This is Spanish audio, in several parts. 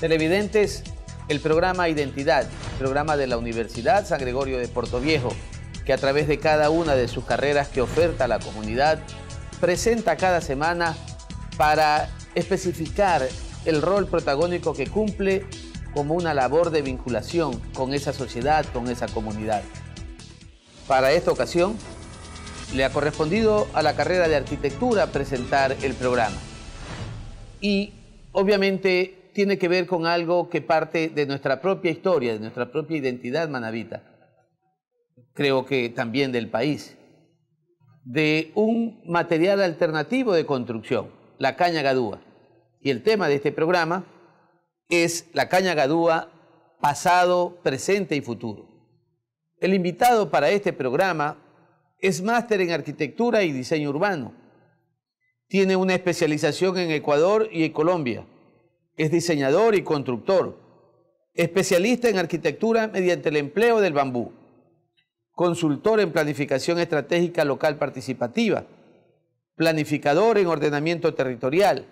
Televidentes, el programa Identidad, programa de la Universidad San Gregorio de Portoviejo, que a través de cada una de sus carreras que oferta a la comunidad, presenta cada semana para especificar el rol protagónico que cumple como una labor de vinculación con esa sociedad, con esa comunidad. Para esta ocasión, le ha correspondido a la carrera de arquitectura presentar el programa. Y obviamente tiene que ver con algo que parte de nuestra propia historia, de nuestra propia identidad manabita. Creo que también del país. De un material alternativo de construcción, la caña gadúa. Y el tema de este programa es la caña gadúa pasado, presente y futuro. El invitado para este programa es máster en arquitectura y diseño urbano. Tiene una especialización en Ecuador y en Colombia. Es diseñador y constructor. Especialista en arquitectura mediante el empleo del bambú. Consultor en planificación estratégica local participativa. Planificador en ordenamiento territorial.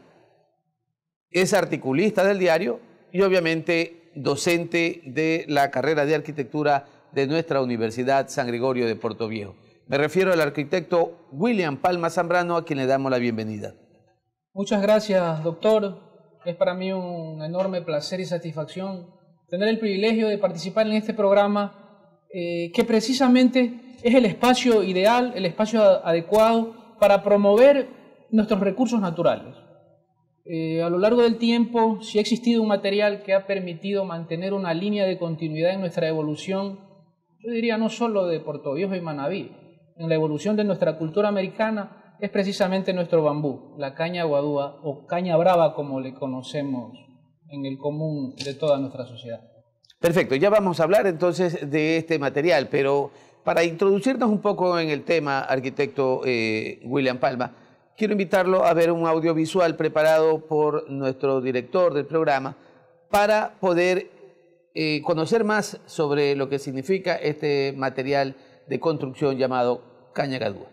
Es articulista del diario y obviamente docente de la carrera de arquitectura de nuestra Universidad San Gregorio de Portoviejo. Me refiero al arquitecto William Palma Zambrano, a quien le damos la bienvenida. Muchas gracias, doctor. Es para mí un enorme placer y satisfacción tener el privilegio de participar en este programa que precisamente es el espacio ideal, el espacio adecuado para promover nuestros recursos naturales. A lo largo del tiempo, sí ha existido un material que ha permitido mantener una línea de continuidad en nuestra evolución, yo diría no solo de Portoviejo y Manabí, en la evolución de nuestra cultura americana, es precisamente nuestro bambú, la caña guadúa o caña brava como le conocemos en el común de toda nuestra sociedad. Perfecto, ya vamos a hablar entonces de este material, pero para introducirnos un poco en el tema, arquitecto William Palma, quiero invitarlo a ver un audiovisual preparado por nuestro director del programa para poder conocer más sobre lo que significa este material de construcción llamado caña gadúa.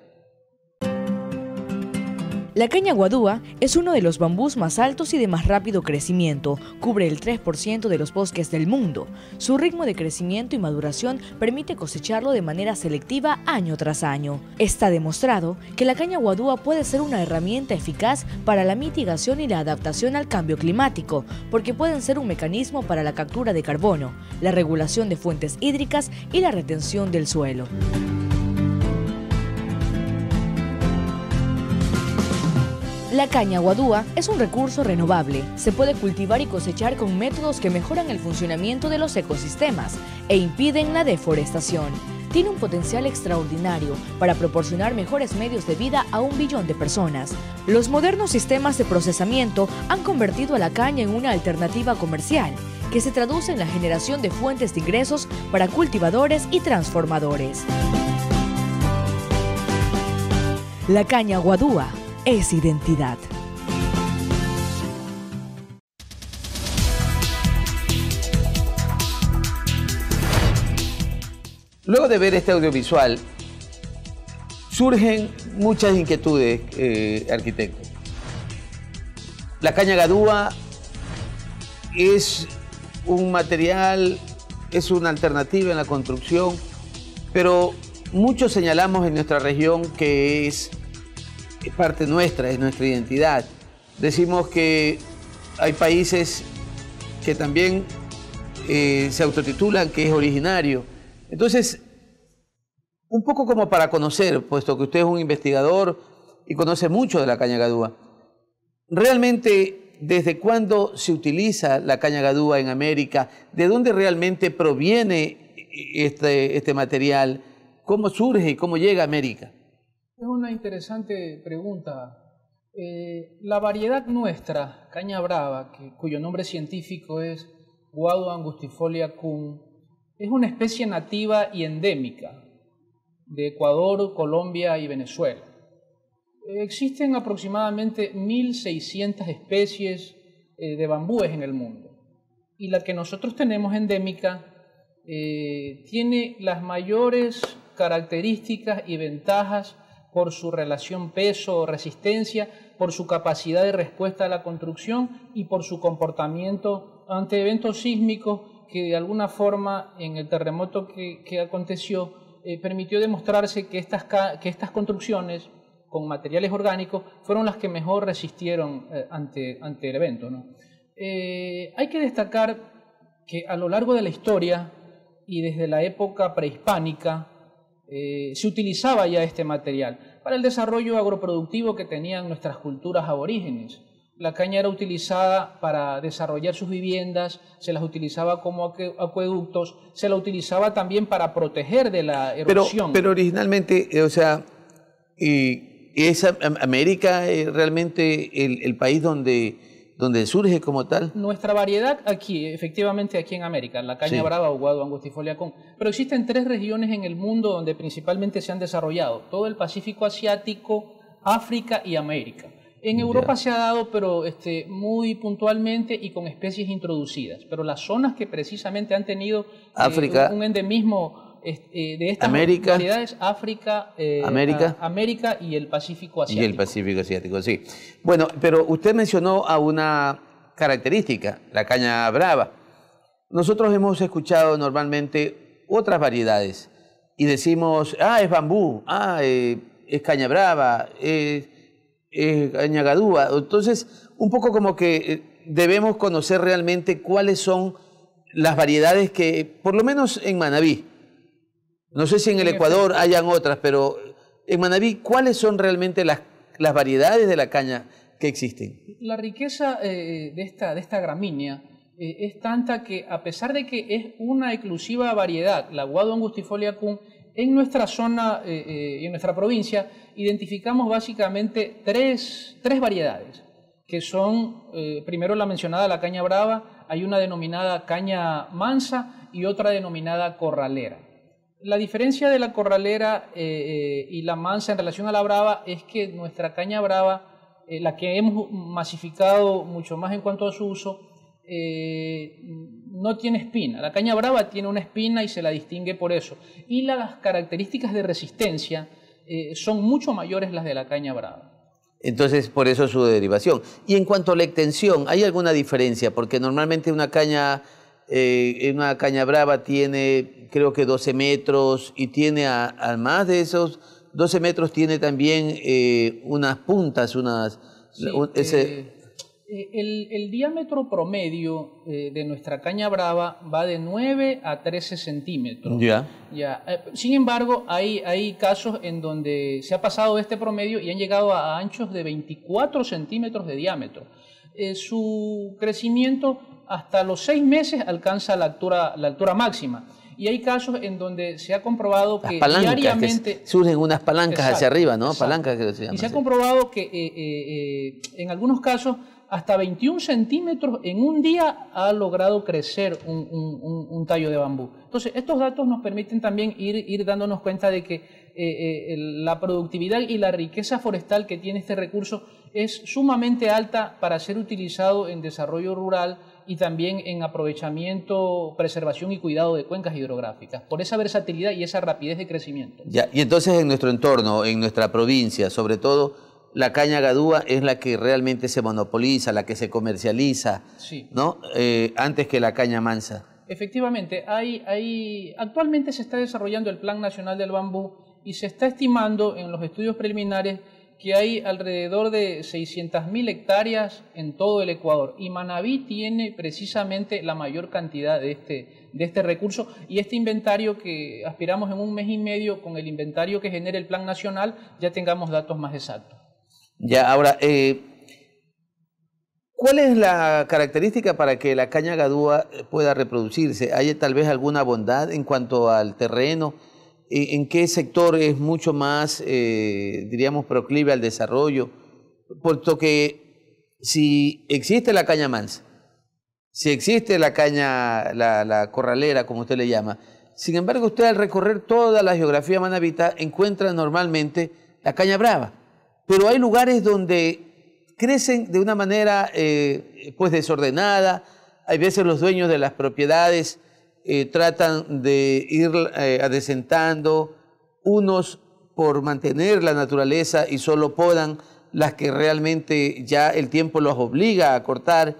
La caña guadúa es uno de los bambús más altos y de más rápido crecimiento. Cubre el 3% de los bosques del mundo. Su ritmo de crecimiento y maduración permite cosecharlo de manera selectiva año tras año. Está demostrado que la caña guadúa puede ser una herramienta eficaz para la mitigación y la adaptación al cambio climático, porque pueden ser un mecanismo para la captura de carbono, la regulación de fuentes hídricas y la retención del suelo. La caña guadúa es un recurso renovable. Se puede cultivar y cosechar con métodos que mejoran el funcionamiento de los ecosistemas e impiden la deforestación. Tiene un potencial extraordinario para proporcionar mejores medios de vida a 1 billón de personas. Los modernos sistemas de procesamiento han convertido a la caña en una alternativa comercial, que se traduce en la generación de fuentes de ingresos para cultivadores y transformadores. La caña guadúa es identidad. Luego de ver este audiovisual, surgen muchas inquietudes, arquitecto. La caña gadúa es un material, es una alternativa en la construcción, pero muchos señalamos en nuestra región que es parte nuestra, es nuestra identidad. Decimos que hay países que también se autotitulan que es originario. Entonces, un poco como para conocer, puesto que usted es un investigador y conoce mucho de la caña gadúa, realmente, ¿desde cuándo se utiliza la caña gadúa en América? ¿De dónde realmente proviene este material? ¿Cómo surge y cómo llega a América? Es una interesante pregunta. La variedad nuestra, caña brava, cuyo nombre científico es Guadua angustifolia cum, es una especie nativa y endémica de Ecuador, Colombia y Venezuela. Existen aproximadamente 1.600 especies de bambúes en el mundo. Y la que nosotros tenemos endémica tiene las mayores características y ventajas por su relación peso-resistencia, por su capacidad de respuesta a la construcción y por su comportamiento ante eventos sísmicos que de alguna forma en el terremoto que aconteció permitió demostrarse que estas construcciones con materiales orgánicos fueron las que mejor resistieron ante el evento, ¿no? Hay que destacar que a lo largo de la historia y desde la época prehispánica se utilizaba ya este material para el desarrollo agroproductivo que tenían nuestras culturas aborígenes. La caña era utilizada para desarrollar sus viviendas, se las utilizaba como acueductos, se la utilizaba también para proteger de la erosión. Pero originalmente, o sea, ¿es América realmente el país donde surge como tal? Nuestra variedad aquí, efectivamente aquí en América, la caña brava o Guado angustifolia Kuhn. Pero existen 3 regiones en el mundo donde principalmente se han desarrollado: todo el Pacífico asiático, África y América. En Europa se ha dado, pero muy puntualmente y con especies introducidas. Pero las zonas que precisamente han tenido África, un endemismo de estas variedades, América y el Pacífico asiático. Y el Pacífico asiático, sí. Bueno, pero usted mencionó a una característica, la caña brava. Nosotros hemos escuchado normalmente otras variedades y decimos, es bambú, es caña brava, es caña gadúa. Entonces, un poco como que debemos conocer realmente cuáles son las variedades que, por lo menos en Manabí, no sé si en el Ecuador hayan otras, pero en Manabí, ¿cuáles son realmente las variedades de la caña que existen? La riqueza de esta gramínea es tanta que, a pesar de que es una exclusiva variedad, la Guado angustifolia Kuhn, en nuestra zona y en nuestra provincia identificamos básicamente tres variedades, que son, primero la mencionada, la caña brava, hay una denominada caña mansa y otra denominada corralera. La diferencia de la corralera y la mansa en relación a la brava es que nuestra caña brava, la que hemos masificado mucho más en cuanto a su uso, no tiene espina. La caña brava tiene una espina y se la distingue por eso. Y las características de resistencia son mucho mayores las de la caña brava. Entonces, por eso su derivación. Y en cuanto a la extensión, ¿hay alguna diferencia? Porque normalmente una caña brava tiene, creo que 12 metros, y tiene, además de esos 12 metros, tiene también unas puntas, el diámetro promedio de nuestra caña brava va de 9 a 13 centímetros. Sin embargo, hay casos en donde se ha pasado de este promedio y han llegado a anchos de 24 centímetros de diámetro. Su crecimiento hasta los 6 meses alcanza la altura máxima. Y hay casos en donde se ha comprobado que diariamente surgen unas palancas hacia arriba, ¿no? Palancas que se llaman. Y se ha comprobado que en algunos casos hasta 21 centímetros en un día ha logrado crecer un tallo de bambú. Entonces, estos datos nos permiten también ir dándonos cuenta de que la productividad y la riqueza forestal que tiene este recurso es sumamente alta para ser utilizado en desarrollo rural y también en aprovechamiento, preservación y cuidado de cuencas hidrográficas, por esa versatilidad y esa rapidez de crecimiento. Y entonces en nuestro entorno, en nuestra provincia, sobre todo, la caña gadúa es la que realmente se monopoliza, la que se comercializa, ¿no? Antes que la caña mansa. Efectivamente, actualmente se está desarrollando el Plan Nacional del Bambú y se está estimando en los estudios preliminares que hay alrededor de 600.000 hectáreas en todo el Ecuador, y Manabí tiene precisamente la mayor cantidad de este recurso, y este inventario que aspiramos en 1 mes y medio, con el inventario que genera el Plan Nacional, ya tengamos datos más exactos. Ahora, ¿cuál es la característica para que la caña gadúa pueda reproducirse? ¿Hay tal vez alguna bondad en cuanto al terreno? ¿En qué sector es mucho más, diríamos, proclive al desarrollo? Puesto que si existe la caña mansa, si existe la caña, la corralera, como usted le llama, sin embargo, usted al recorrer toda la geografía manabita encuentra normalmente la caña brava. Pero hay lugares donde crecen de una manera pues desordenada. Hay veces los dueños de las propiedades tratan de ir adecentando, unos por mantener la naturaleza y solo podan las que realmente ya el tiempo los obliga a cortar,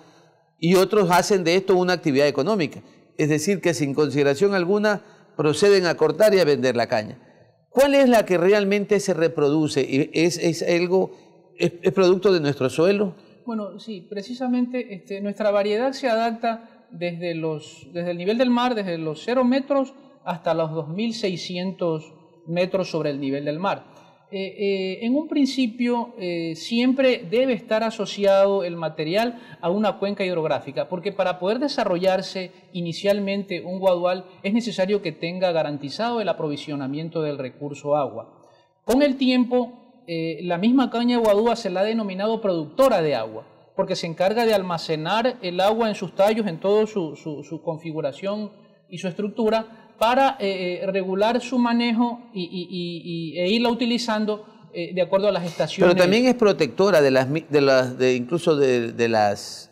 y otros hacen de esto una actividad económica. Es decir, que sin consideración alguna proceden a cortar y a vender la caña. ¿Cuál es la que realmente se reproduce? ¿Es producto de nuestro suelo? Bueno, sí, precisamente nuestra variedad se adapta desde el nivel del mar, desde los 0 metros hasta los 2.600 metros sobre el nivel del mar. En un principio siempre debe estar asociado el material a una cuenca hidrográfica, porque para poder desarrollarse inicialmente un guadual es necesario que tenga garantizado el aprovisionamiento del recurso agua. Con el tiempo, la misma caña guadúa se la ha denominado productora de agua, porque se encarga de almacenar el agua en sus tallos, en toda su configuración y su estructura, para regular su manejo e irla utilizando de acuerdo a las estaciones. Pero también es protectora incluso de las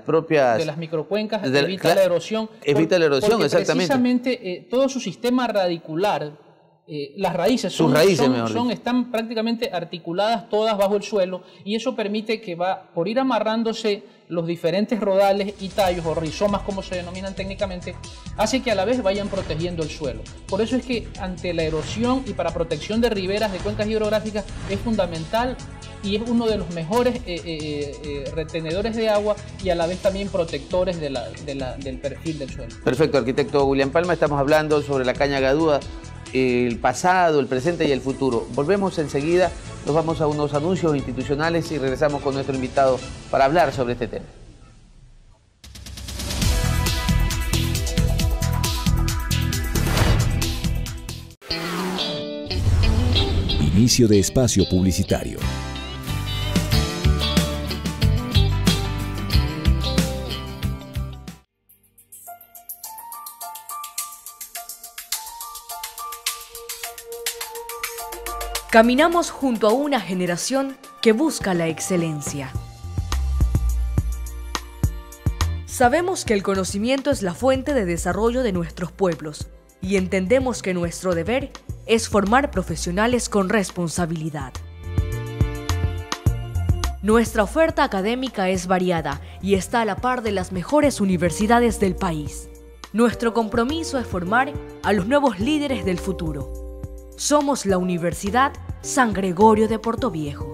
propias... De las microcuencas, evita la erosión. Evita la erosión, porque exactamente. Precisamente todo su sistema radicular, las raíces, están prácticamente articuladas todas bajo el suelo, y eso permite que por ir amarrándose los diferentes rodales y tallos o rizomas, como se denominan técnicamente, hace que a la vez vayan protegiendo el suelo. Por eso es que ante la erosión y para protección de riberas de cuencas hidrográficas es fundamental y es uno de los mejores retenedores de agua y a la vez también protectores del perfil del suelo. Perfecto, arquitecto William Palma, estamos hablando sobre la caña gadúa, el pasado, el presente y el futuro. Volvemos enseguida, nos vamos a unos anuncios institucionales y regresamos con nuestro invitado para hablar sobre este tema. Inicio de espacio publicitario. Caminamos junto a una generación que busca la excelencia. Sabemos que el conocimiento es la fuente de desarrollo de nuestros pueblos y entendemos que nuestro deber es formar profesionales con responsabilidad. Nuestra oferta académica es variada y está a la par de las mejores universidades del país. Nuestro compromiso es formar a los nuevos líderes del futuro. Somos la Universidad San Gregorio de Portoviejo.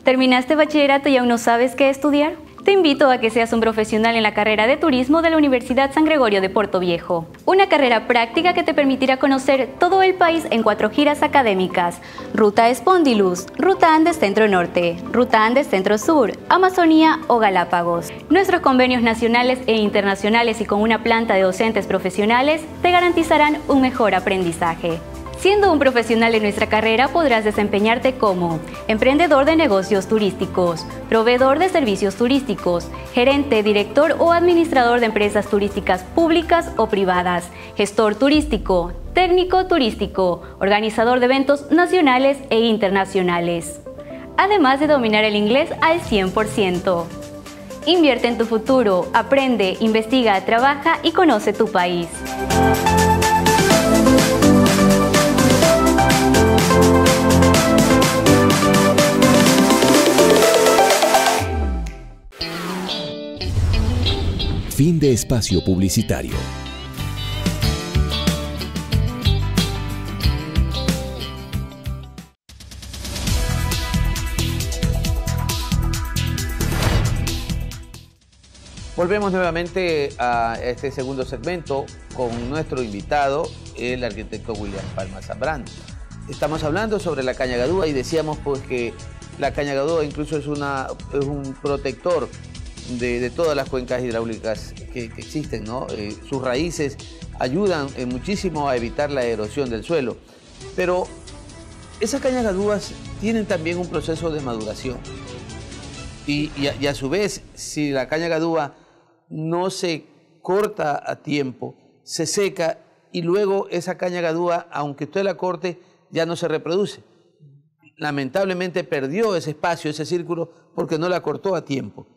¿Terminaste bachillerato y aún no sabes qué estudiar? Te invito a que seas un profesional en la carrera de turismo de la Universidad San Gregorio de Portoviejo. Una carrera práctica que te permitirá conocer todo el país en 4 giras académicas: Ruta Espondilus, Ruta Andes Centro-Norte, Ruta Andes Centro-Sur, Amazonía o Galápagos. Nuestros convenios nacionales e internacionales y con una planta de docentes profesionales te garantizarán un mejor aprendizaje. Siendo un profesional en nuestra carrera podrás desempeñarte como emprendedor de negocios turísticos, proveedor de servicios turísticos, gerente, director o administrador de empresas turísticas públicas o privadas, gestor turístico, técnico turístico, organizador de eventos nacionales e internacionales. Además de dominar el inglés al 100%. Invierte en tu futuro, aprende, investiga, trabaja y conoce tu país. Fin de espacio publicitario. Volvemos nuevamente a este segundo segmento con nuestro invitado, el arquitecto William Palma Zambrano. Estamos hablando sobre la caña gadúa y decíamos pues que la caña gadúa incluso es un protector de todas las cuencas hidráulicas que existen, ¿no? Sus raíces ayudan muchísimo a evitar la erosión del suelo. Pero esas cañas gadúas tienen también un proceso de maduración. Y a su vez, si la caña gadúa no se corta a tiempo, se seca y luego esa caña gadúa, aunque usted la corte, ya no se reproduce. Lamentablemente perdió ese espacio, ese círculo, porque no la cortó a tiempo.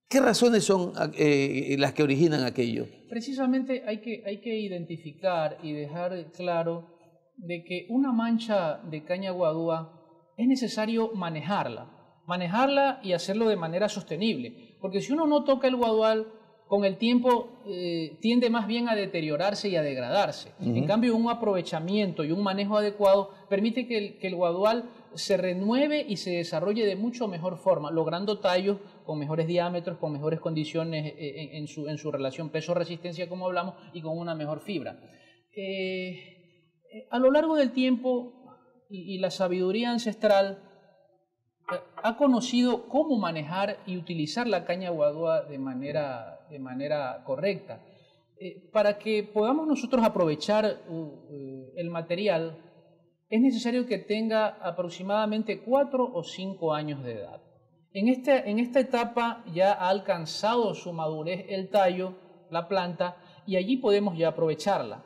¿Qué razones son las que originan aquello? Precisamente hay que identificar y dejar claro de que una mancha de caña guadúa es necesario manejarla y hacerlo de manera sostenible, porque si uno no toca el guadual, con el tiempo tiende más bien a deteriorarse y a degradarse. En cambio, un aprovechamiento y un manejo adecuado permite que el guadual se renueve y se desarrolle de mucho mejor forma, logrando tallos con mejores diámetros, con mejores condiciones en su relación peso-resistencia, como hablamos, y con una mejor fibra. A lo largo del tiempo y la sabiduría ancestral ha conocido cómo manejar y utilizar la caña guadúa de manera correcta. Para que podamos nosotros aprovechar el material, es necesario que tenga aproximadamente 4 o 5 años de edad. En esta etapa ya ha alcanzado su madurez el tallo, la planta, y allí podemos ya aprovecharla.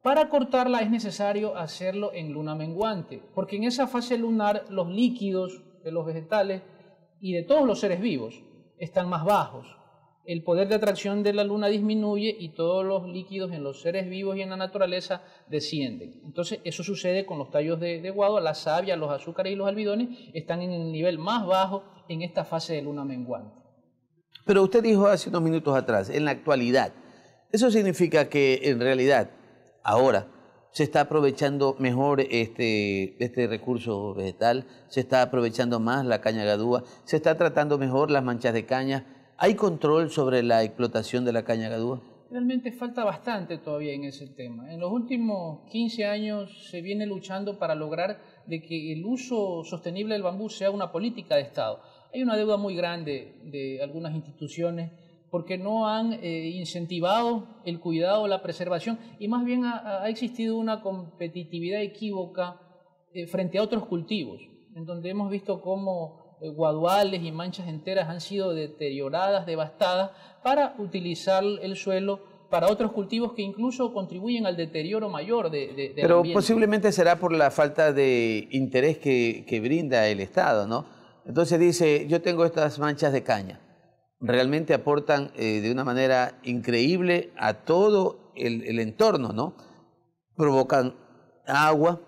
Para cortarla es necesario hacerlo en luna menguante, porque en esa fase lunar los líquidos de los vegetales y de todos los seres vivos están más bajos. El poder de atracción de la luna disminuye y todos los líquidos en los seres vivos y en la naturaleza descienden. Entonces eso sucede con los tallos de guadua, la savia, los azúcares y los almidones están en el nivel más bajo en esta fase de luna menguante. Pero usted dijo hace unos minutos atrás, en la actualidad, eso significa que en realidad ahora se está aprovechando mejor este recurso vegetal, se está aprovechando más la caña gadúa, se está tratando mejor las manchas de caña. ¿Hay control sobre la explotación de la caña gadúa? Realmente falta bastante todavía en ese tema. En los últimos 15 años se viene luchando para lograr de que el uso sostenible del bambú sea una política de Estado. Hay una deuda muy grande de algunas instituciones porque no han incentivado el cuidado, la preservación, y más bien ha existido una competitividad equívoca frente a otros cultivos, en donde hemos visto cómo guaduales y manchas enteras han sido deterioradas, devastadas, para utilizar el suelo para otros cultivos que incluso contribuyen al deterioro mayor del Pero ambiente. posiblemente será por la falta de interés que brinda el Estado, ¿no? Entonces dice, yo tengo estas manchas de caña. Realmente aportan de una manera increíble a todo el entorno, ¿no? Provocan agua,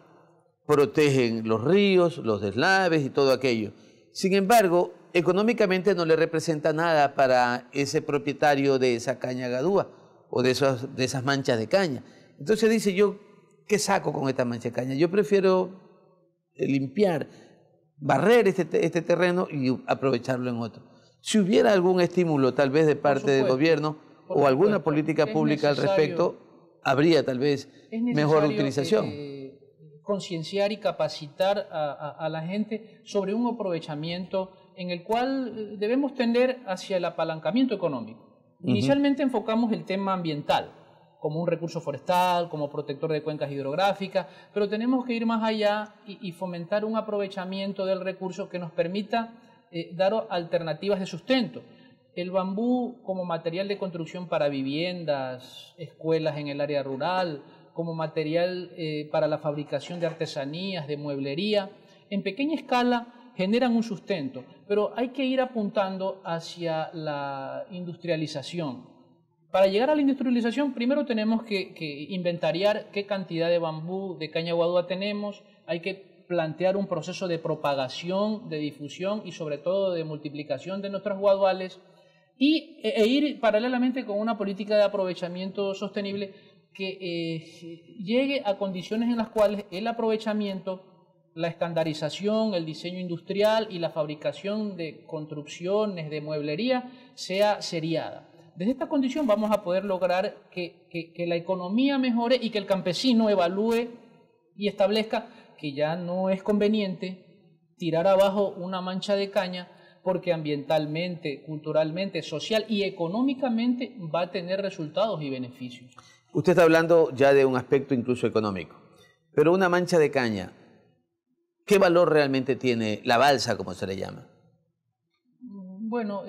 protegen los ríos, los deslaves y todo aquello. Sin embargo, económicamente no le representa nada para ese propietario de esa caña gadúa o de esas manchas de caña. Entonces dice, yo, ¿qué saco con esta mancha de caña? Yo prefiero limpiar, barrer este terreno y aprovecharlo en otro. Si hubiera algún estímulo tal vez de parte del gobierno o alguna política pública al respecto, habría tal vez mejor utilización. Concienciar y capacitar a la gente sobre un aprovechamiento en el cual debemos tender hacia el apalancamiento económico. Inicialmente enfocamos el tema ambiental, como un recurso forestal, como protector de cuencas hidrográficas, pero tenemos que ir más allá y fomentar un aprovechamiento del recurso que nos permita dar alternativas de sustento. El bambú como material de construcción para viviendas, escuelas en el área rural, como material para la fabricación de artesanías, de mueblería, en pequeña escala generan un sustento, pero hay que ir apuntando hacia la industrialización. Para llegar a la industrialización, primero tenemos que inventariar qué cantidad de bambú, de caña guadúa tenemos, hay que plantear un proceso de propagación, de difusión y sobre todo de multiplicación de nuestros guaduales e ir paralelamente con una política de aprovechamiento sostenible que llegue a condiciones en las cuales el aprovechamiento, la estandarización, el diseño industrial y la fabricación de construcciones, de mueblería, sea seriada. Desde esta condición vamos a poder lograr que la economía mejore y que el campesino evalúe y establezca que ya no es conveniente tirar abajo una mancha de caña porque ambientalmente, culturalmente, social y económicamente va a tener resultados y beneficios. Usted está hablando ya de un aspecto incluso económico, pero una mancha de caña, ¿qué valor realmente tiene la balsa, como se le llama? Bueno,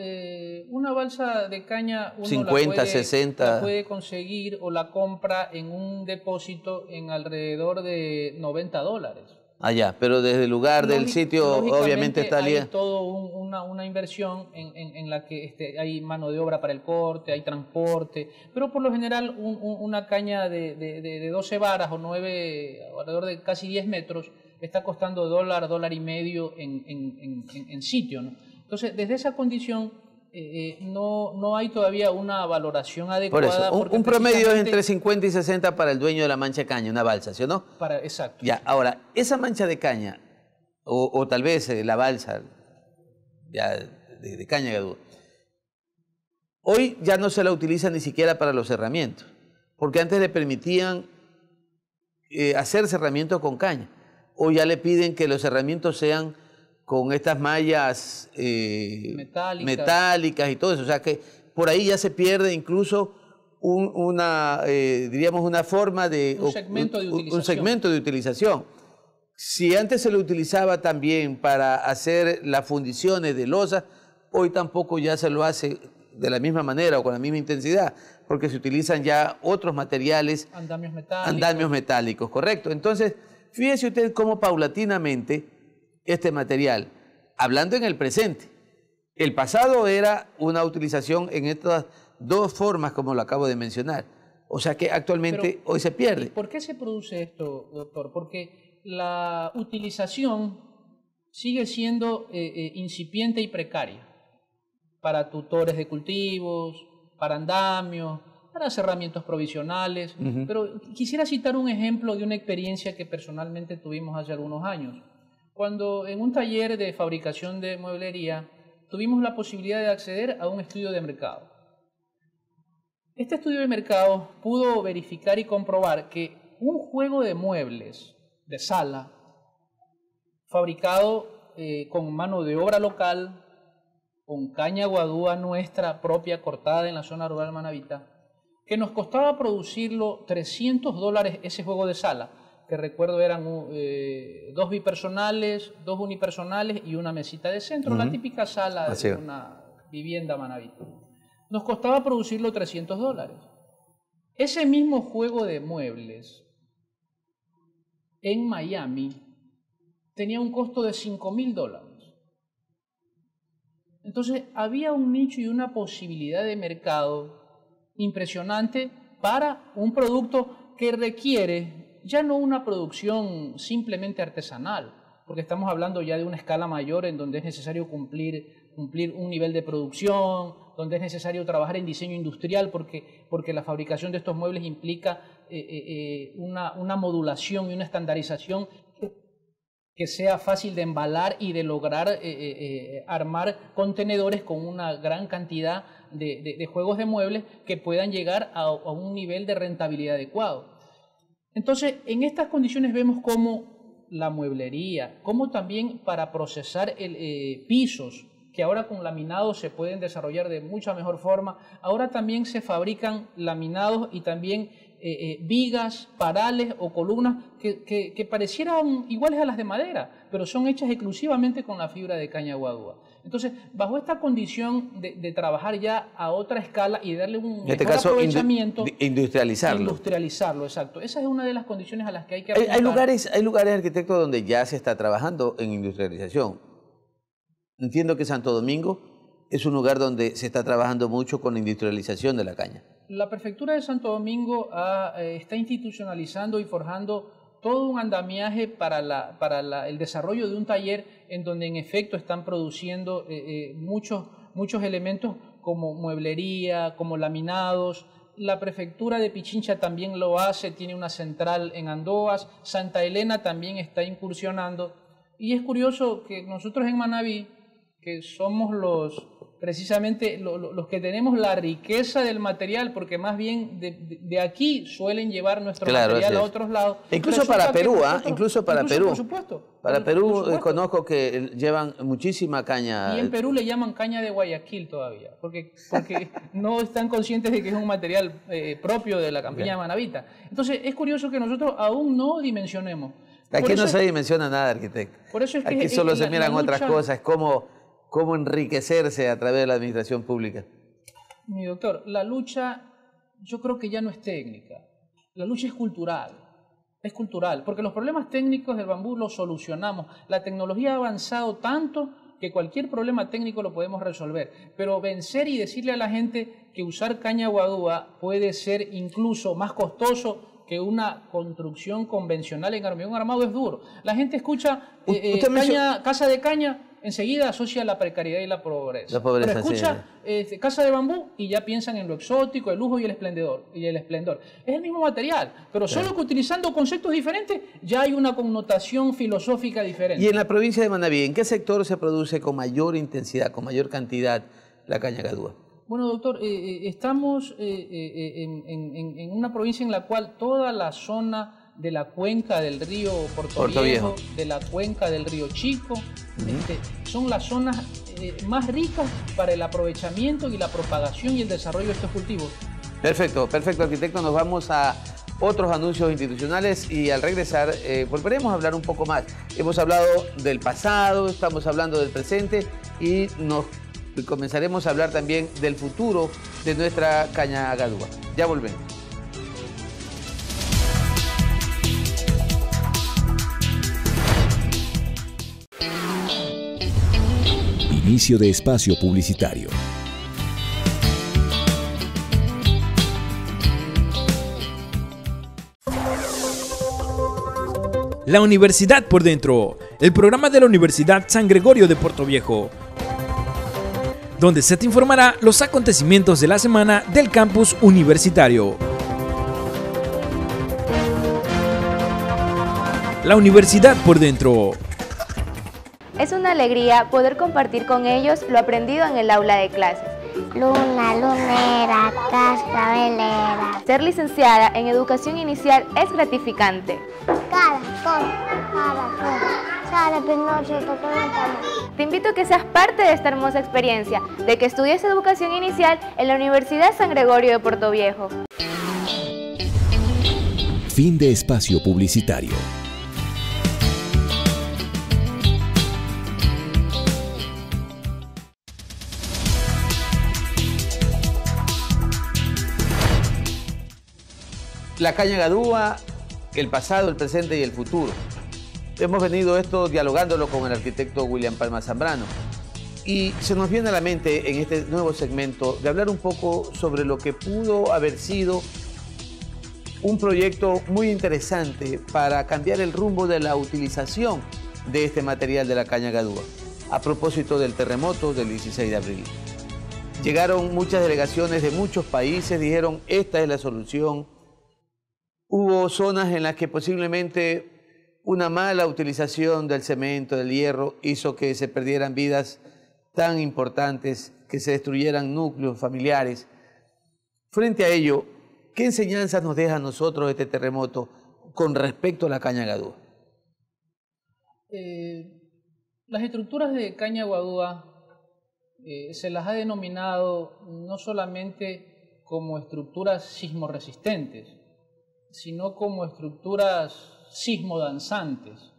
una balsa de caña uno 50, 60... la puede conseguir o la compra en un depósito en alrededor de $90. Allá, pero desde el lugar del sitio obviamente está hay liado. todo una inversión en la que hay mano de obra para el corte, hay transporte, pero por lo general una caña de 12 varas o 9, alrededor de casi 10 metros, está costando $1, $1.50 en sitio, ¿no? Entonces, desde esa condición no hay todavía una valoración adecuada. Por eso, un promedio es entre 50 y 60 para el dueño de la mancha de caña, una balsa, ¿sí o no? Exacto. Ya, ahora, esa mancha de caña, o tal vez la balsa ya de caña gadúa, hoy ya no se la utiliza ni siquiera para los cerramientos, porque antes le permitían hacer cerramientos con caña. Hoy ya le piden que los cerramientos sean con estas mallas metálicas y todo eso. O sea que por ahí ya se pierde incluso diríamos una forma de... Un segmento de utilización. Si antes se lo utilizaba también para hacer las fundiciones de losas, hoy tampoco ya se lo hace de la misma manera o con la misma intensidad, porque se utilizan ya otros materiales. Andamios metálicos, correcto. Entonces, fíjese usted cómo paulatinamente este material, hablando en el presente, el pasado era una utilización en estas dos formas como lo acabo de mencionar. O sea que actualmente hoy se pierde. ¿Por qué se produce esto, doctor? Porque la utilización sigue siendo incipiente y precaria para tutores de cultivos, para andamios, para cerramientos provisionales. Pero quisiera citar un ejemplo de una experiencia que personalmente tuvimos hace algunos años. Cuando en un taller de fabricación de mueblería tuvimos la posibilidad de acceder a un estudio de mercado. Este estudio de mercado pudo verificar y comprobar que un juego de muebles de sala fabricado con mano de obra local, con caña guadúa nuestra propia cortada en la zona rural manabita, que nos costaba producirlo $300 ese juego de sala, que recuerdo eran 2 bipersonales, 2 unipersonales y una mesita de centro, la típica sala de una vivienda manabita. Nos costaba producirlo $300. Ese mismo juego de muebles en Miami tenía un costo de $5.000. Entonces había un nicho y una posibilidad de mercado impresionante para un producto que requiere ya no una producción simplemente artesanal, porque estamos hablando ya de una escala mayor en donde es necesario cumplir un nivel de producción, donde es necesario trabajar en diseño industrial, porque la fabricación de estos muebles implica una modulación y una estandarización que sea fácil de embalar y de lograr armar contenedores con una gran cantidad de juegos de muebles que puedan llegar a un nivel de rentabilidad adecuado. Entonces, en estas condiciones vemos cómo la mueblería, como también para procesar pisos, que ahora con laminados se pueden desarrollar de mucha mejor forma, ahora también se fabrican laminados y también vigas, parales o columnas que parecieran iguales a las de madera, pero son hechas exclusivamente con la fibra de caña guadúa. Entonces, bajo esta condición de trabajar ya a otra escala y darle un mejor aprovechamiento... Industrializarlo. Industrializarlo, exacto. Esa es una de las condiciones a las que hay que apuntar. Hay lugares, arquitecto, donde ya se está trabajando en industrialización. Entiendo que Santo Domingo es un lugar donde se está trabajando mucho con la industrialización de la caña. La Prefectura de Santo Domingo está institucionalizando y forjando todo un andamiaje para el desarrollo de un taller en donde en efecto están produciendo muchos elementos como mueblería, como laminados. La Prefectura de Pichincha también lo hace, tiene una central en Andoas. Santa Elena también está incursionando. Y es curioso que nosotros en Manabí, que somos precisamente los que tenemos la riqueza del material, porque más bien de aquí suelen llevar nuestro material a otros lados. Incluso para Perú, incluso para Perú. Por supuesto. Para Perú conozco que llevan muchísima caña. Y en Perú le llaman caña de Guayaquil todavía, porque no están conscientes de que es un material propio de la campiña manabita. Entonces es curioso que nosotros aún no dimensionemos. Aquí no se dimensiona nada, arquitecto. Por eso es que aquí solo se miran otras cosas, cómo enriquecerse a través de la administración pública. Mi doctor, la lucha yo creo que ya no es técnica, la lucha es cultural. es cultural, porque los problemas técnicos del bambú los solucionamos. La tecnología ha avanzado tanto que cualquier problema técnico lo podemos resolver, pero vencer y decirle a la gente que usar caña guadúa puede ser incluso más costoso que construcción convencional en hormigón armado es duro. La gente escucha casa de caña, enseguida asocia la precariedad y la pobreza. Pero escucha casa de bambú y ya piensan en lo exótico, el lujo y el esplendor. Es el mismo material, pero solo que utilizando conceptos diferentes ya hay una connotación filosófica diferente. Y en la provincia de Manabí, ¿en qué sector se produce con mayor intensidad, con mayor cantidad la caña gadúa? Bueno, doctor, estamos en una provincia en la cual toda la zona de la cuenca del río Puerto Viejo, de la cuenca del río Chico, son las zonas más ricas para el aprovechamiento y la propagación y el desarrollo de estos cultivos. Perfecto, perfecto, arquitecto. Nos vamos a otros anuncios institucionales y al regresar volveremos a hablar un poco más. Hemos hablado del pasado, estamos hablando del presente y comenzaremos a hablar también del futuro de nuestra caña gadúa. Ya volvemos. Inicio de espacio publicitario. La Universidad por Dentro, el programa de la Universidad San Gregorio de Puerto Viejo, donde se te informará los acontecimientos de la semana del campus universitario. La Universidad por Dentro. Es una alegría poder compartir con ellos lo aprendido en el aula de clases. Luna, lunera, cascabelera. Ser licenciada en educación inicial es gratificante. Te invito a que seas parte de esta hermosa experiencia, de que estudies educación inicial en la Universidad San Gregorio de Puerto Viejo. Fin de espacio publicitario. La caña gadúa, el pasado, el presente y el futuro. Hemos venido dialogándolo con el arquitecto William Palma Zambrano. Y se nos viene a la mente en este nuevo segmento de hablar un poco sobre lo que pudo haber sido un proyecto muy interesante para cambiar el rumbo de la utilización de este material de la caña gadúa. A propósito del terremoto del 16 de abril. Llegaron muchas delegaciones de muchos países, dijeron esta es la solución. Hubo zonas en las que posiblemente una mala utilización del cemento, del hierro, hizo que se perdieran vidas tan importantes, que se destruyeran núcleos familiares. Frente a ello, ¿qué enseñanzas nos deja a nosotros este terremoto con respecto a la caña gadúa? Las estructuras de caña gadúa se las ha denominado no solamente como estructuras sismoresistentes, sino como estructuras sismodanzantes.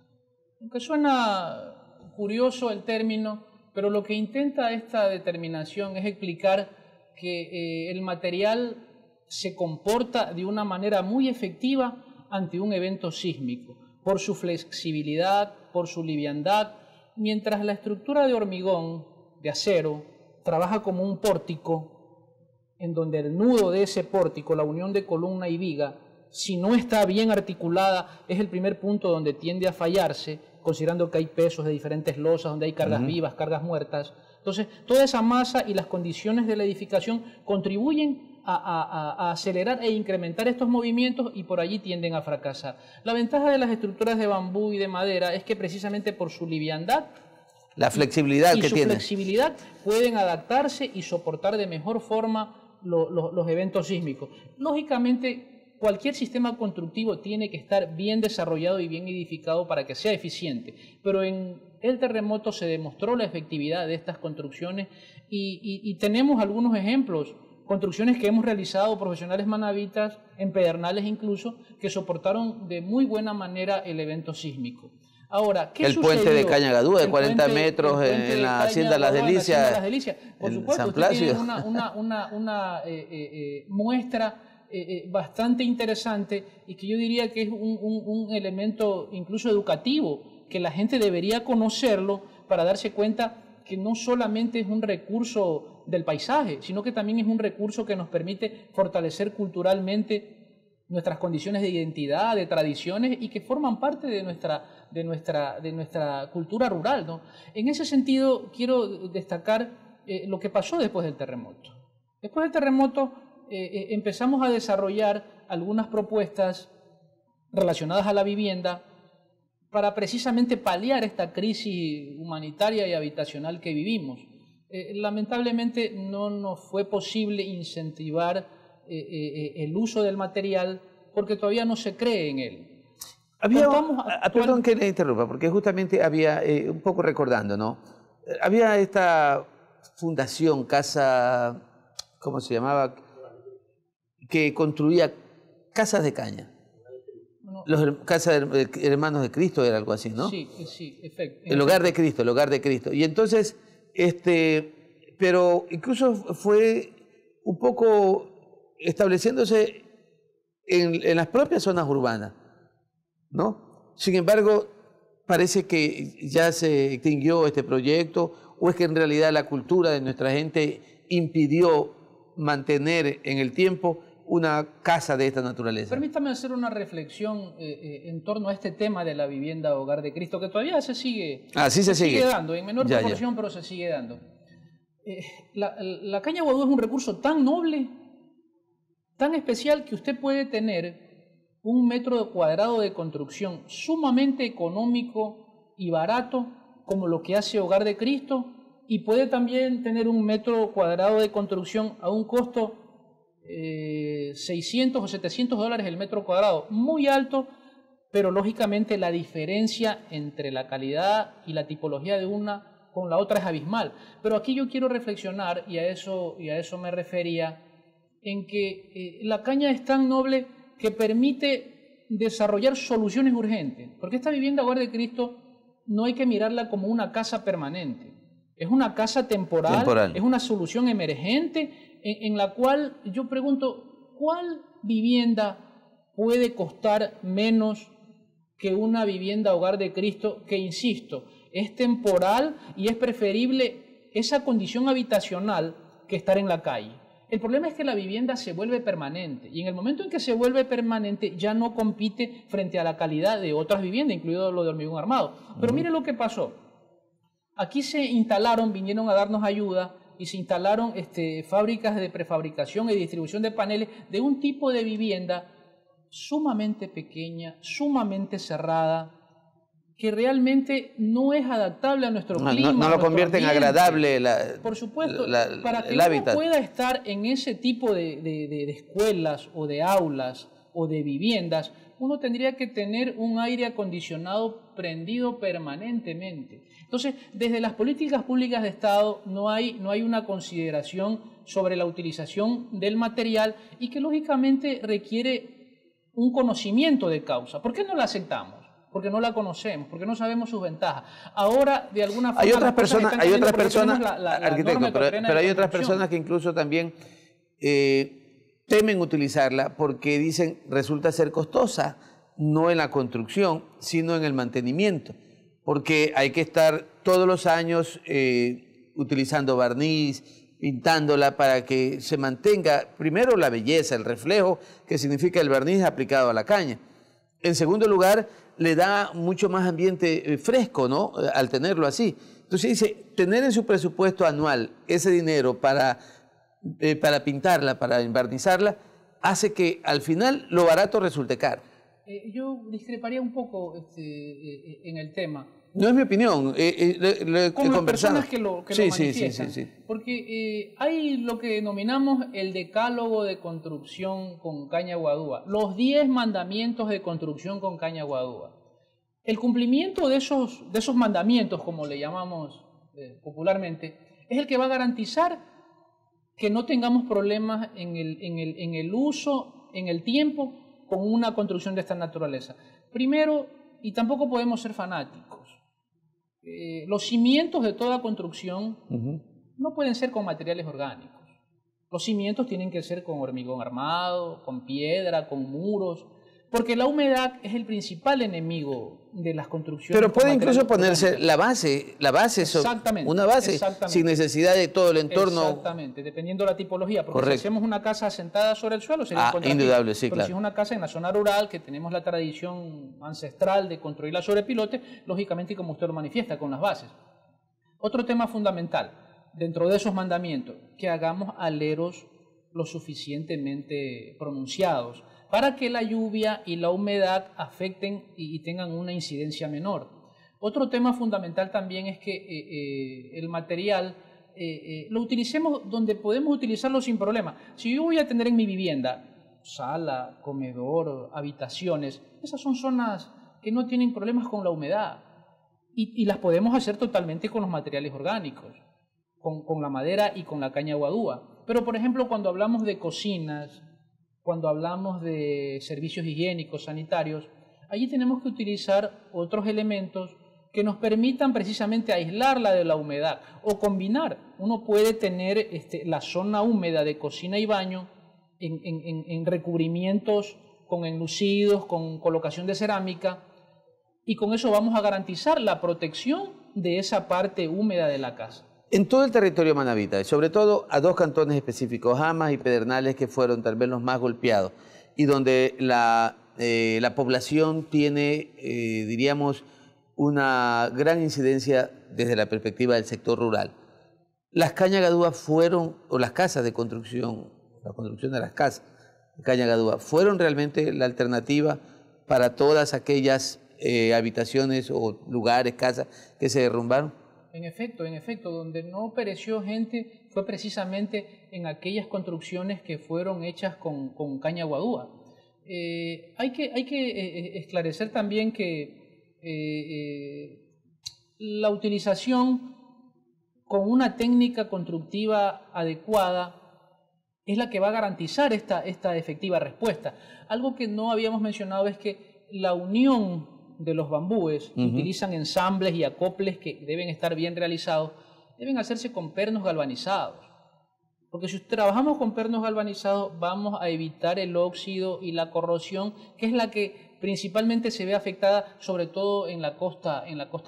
Aunque suena curioso el término, pero lo que intenta esta determinación es explicar que el material se comporta de una manera muy efectiva ante un evento sísmico, por su flexibilidad, por su liviandad, mientras la estructura de hormigón, de acero, trabaja como un pórtico, en donde el nudo de ese pórtico, la unión de columna y viga, si no está bien articulada, es el primer punto donde tiende a fallarse, considerando que hay pesos de diferentes losas, donde hay cargas vivas, cargas muertas. Entonces, toda esa masa y las condiciones de la edificación contribuyen a acelerar e incrementar estos movimientos y por allí tienden a fracasar. La ventaja de las estructuras de bambú y de madera es que precisamente por su liviandad, la flexibilidad que tienen, flexibilidad, pueden adaptarse y soportar de mejor forma los eventos sísmicos. Lógicamente, cualquier sistema constructivo tiene que estar bien desarrollado y bien edificado para que sea eficiente, pero en el terremoto se demostró la efectividad de estas construcciones y tenemos algunos ejemplos, construcciones que hemos realizado profesionales manavitas, en Pedernales incluso, que soportaron de muy buena manera el evento sísmico. Ahora, ¿qué sucedió? Puente de caña gadúa de 40 metros en la Hacienda Las Delicias, Por supuesto, San Plácido. tiene una muestra bastante interesante y que yo diría que es un elemento incluso educativo, que la gente debería conocerlo para darse cuenta que no solamente es un recurso del paisaje, sino que también es un recurso que nos permite fortalecer culturalmente nuestras condiciones de identidad, de tradiciones, y que forman parte de nuestra cultura rural, ¿no? En ese sentido, quiero destacar lo que pasó después del terremoto. Después del terremoto empezamos a desarrollar algunas propuestas relacionadas a la vivienda para precisamente paliar esta crisis humanitaria y habitacional que vivimos. Lamentablemente no nos fue posible incentivar el uso del material porque todavía no se cree en él. Perdón que le interrumpa, porque justamente había, un poco recordando, ¿no? Había esta fundación, casa, ¿cómo se llamaba? Que construía casas de caña. Casa de Hermanos de Cristo era algo así, ¿no? Sí, efecto. El hogar de Cristo, el hogar de Cristo. Y entonces, pero incluso fue un poco estableciéndose en las propias zonas urbanas, ¿no? Sin embargo, parece que ya se extinguió este proyecto, o es que en realidad la cultura de nuestra gente impidió mantener en el tiempo una casa de esta naturaleza. Permítame hacer una reflexión en torno a este tema de la vivienda hogar de Cristo, que todavía se sigue, se sigue dando, en menor proporción, pero se sigue dando. La caña guadú es un recurso tan noble, tan especial, que usted puede tener un metro cuadrado de construcción sumamente económico y barato, como lo que hace Hogar de Cristo, y puede también tener un metro cuadrado de construcción a un costo 600 o 700 dólares el metro cuadrado, muy alto, pero lógicamente la diferencia entre la calidad y la tipología de una con la otra es abismal. Pero aquí yo quiero reflexionar, y a eso me refería, en que la caña es tan noble que permite desarrollar soluciones urgentes, porque esta vivienda Hogar de Cristo no hay que mirarla como una casa permanente. Es una casa temporal, es una solución emergente en la cual yo pregunto, ¿cuál vivienda puede costar menos que una vivienda Hogar de Cristo que, insisto, es temporal y es preferible esa condición habitacional que estar en la calle? El problema es que la vivienda se vuelve permanente, y en el momento en que se vuelve permanente ya no compite frente a la calidad de otras viviendas, incluido lo de hormigón armado. Pero mire lo que pasó. Aquí se instalaron, vinieron a darnos ayuda, y se instalaron fábricas de prefabricación y distribución de paneles de un tipo de vivienda sumamente pequeña, sumamente cerrada, que realmente no es adaptable a nuestro clima. No lo convierte en agradable por supuesto, para que el hábitat. uno pueda estar en ese tipo de escuelas o de aulas o de viviendas, uno tendría que tener un aire acondicionado prendido permanentemente. Entonces, desde las políticas públicas de Estado no hay una consideración sobre la utilización del material, y que lógicamente requiere un conocimiento de causa. ¿Por qué no la aceptamos? Porque no la conocemos, porque no sabemos sus ventajas. Ahora, de alguna forma, hay otras personas, arquitecto, pero hay otras personas que incluso también temen utilizarla porque dicen resulta ser costosa, no en la construcción, sino en el mantenimiento, porque hay que estar todos los años utilizando barniz, pintándola para que se mantenga, primero, la belleza, el reflejo que significa el barniz aplicado a la caña. En segundo lugar, le da mucho más ambiente fresco, ¿no?, al tenerlo así. Entonces dice, tener en su presupuesto anual ese dinero para pintarla, para embarnizarla, hace que al final lo barato resulte caro. Yo discreparía un poco en el tema. No es mi opinión, con las personas que lo manifiestan. Sí. Porque hay lo que denominamos el decálogo de construcción con caña guadúa, los 10 mandamientos de construcción con caña guadúa. El cumplimiento de esos mandamientos, como le llamamos popularmente, es el que va a garantizar que no tengamos problemas en el uso, en el tiempo, con una construcción de esta naturaleza. Primero, y tampoco podemos ser fanáticos, los cimientos de toda construcción no pueden ser con materiales orgánicos. Los cimientos tienen que ser con hormigón armado, con piedra, con muros, porque la humedad es el principal enemigo de las construcciones. Pero puede incluso ponerse la base una base sin necesidad de todo el entorno. Exactamente, dependiendo de la tipología, porque Correcto. si hacemos una casa asentada sobre el suelo sería indudable, sí, pero claro. si es una casa en la zona rural, que tenemos la tradición ancestral de construirla sobre pilote, lógicamente, como usted lo manifiesta, con las bases. Otro tema fundamental, dentro de esos mandamientos, que hagamos aleros lo suficientemente pronunciados para que la lluvia y la humedad afecten y tengan una incidencia menor. Otro tema fundamental también es que el material lo utilicemos donde podemos utilizarlo sin problema. Si yo voy a tener en mi vivienda sala, comedor, habitaciones, esas son zonas que no tienen problemas con la humedad y las podemos hacer totalmente con los materiales orgánicos, con la madera y con la caña guadúa. Pero, por ejemplo, cuando hablamos de cocinas, cuando hablamos de servicios higiénicos, sanitarios, allí tenemos que utilizar otros elementos que nos permitan precisamente aislarla de la humedad o combinar. Uno puede tener la zona húmeda de cocina y baño en recubrimientos con enlucidos, con colocación de cerámica, y con eso vamos a garantizar la protección de esa parte húmeda de la casa. En todo el territorio manabita, sobre todo a dos cantones específicos, Jamas y Pedernales, que fueron tal vez los más golpeados, y donde la población tiene, diríamos, una gran incidencia desde la perspectiva del sector rural. Las cañas gadúas fueron, o las casas de construcción, la construcción de las casas de caña gadúa, fueron realmente la alternativa para todas aquellas habitaciones o lugares, casas que se derrumbaron. En efecto, donde no pereció gente fue precisamente en aquellas construcciones que fueron hechas con caña guadúa. Hay que esclarecer también que la utilización con una técnica constructiva adecuada es la que va a garantizar esta efectiva respuesta. Algo que no habíamos mencionado es que la unión de los bambúes, que utilizan ensambles y acoples que deben estar bien realizados, deben hacerse con pernos galvanizados. Porque si trabajamos con pernos galvanizados vamos a evitar el óxido y la corrosión, que es la que principalmente se ve afectada sobre todo en la costa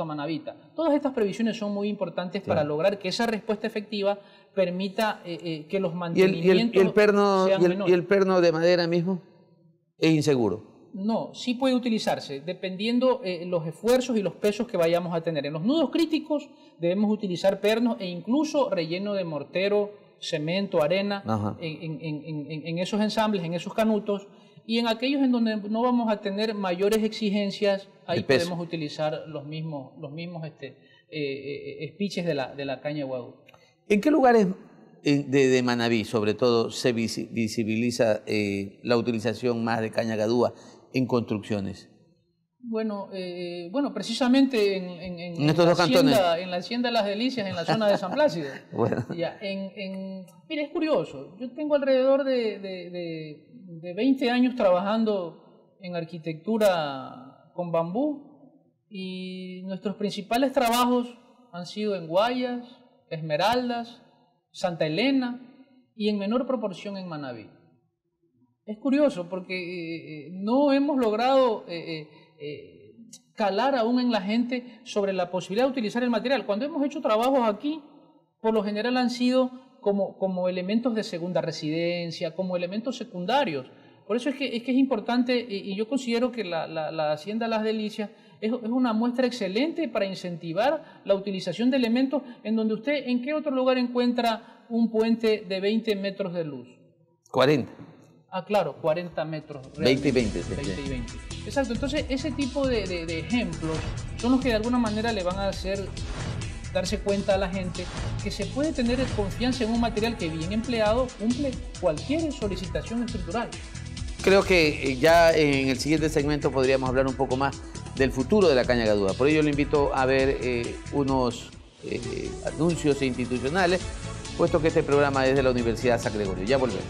manabita. Todas estas previsiones son muy importantes para lograr que esa respuesta efectiva permita que los mantenimientos sean menores. ¿Y el perno de madera mismo es inseguro? No, sí puede utilizarse, dependiendo los esfuerzos y los pesos que vayamos a tener. En los nudos críticos debemos utilizar pernos e incluso relleno de mortero, cemento, arena, en esos ensambles, en esos canutos, y en aquellos en donde no vamos a tener mayores exigencias, ahí podemos utilizar los mismos espiches de la caña guadú. ¿En qué lugares de Manabí, sobre todo, se visibiliza la utilización más de caña gadúa en construcciones? Bueno, precisamente en estos dos cantones. En la Hacienda Las Delicias, en la zona de San Plácido. Bueno. Mira, es curioso. Yo tengo alrededor de 20 años trabajando en arquitectura con bambú y nuestros principales trabajos han sido en Guayas, Esmeraldas, Santa Elena y en menor proporción en Manabí. Es curioso porque no hemos logrado calar aún en la gente sobre la posibilidad de utilizar el material. Cuando hemos hecho trabajos aquí, por lo general han sido como elementos de segunda residencia, como elementos secundarios. Por eso es que es importante, y yo considero que la Hacienda Las Delicias es una muestra excelente para incentivar la utilización de elementos en donde usted, ¿en qué otro lugar encuentra un puente de 20 metros de luz? 40. Ah, claro, 40 metros. 20 y 20. 20 y 20. Exacto, entonces ese tipo de ejemplos son los que de alguna manera le van a hacer darse cuenta a la gente que se puede tener confianza en un material que bien empleado cumple cualquier solicitación estructural. Creo que ya en el siguiente segmento podríamos hablar un poco más del futuro de la caña gadúa. Por ello le invito a ver unos anuncios institucionales, puesto que este programa es de la Universidad San Gregorio. Ya volvemos.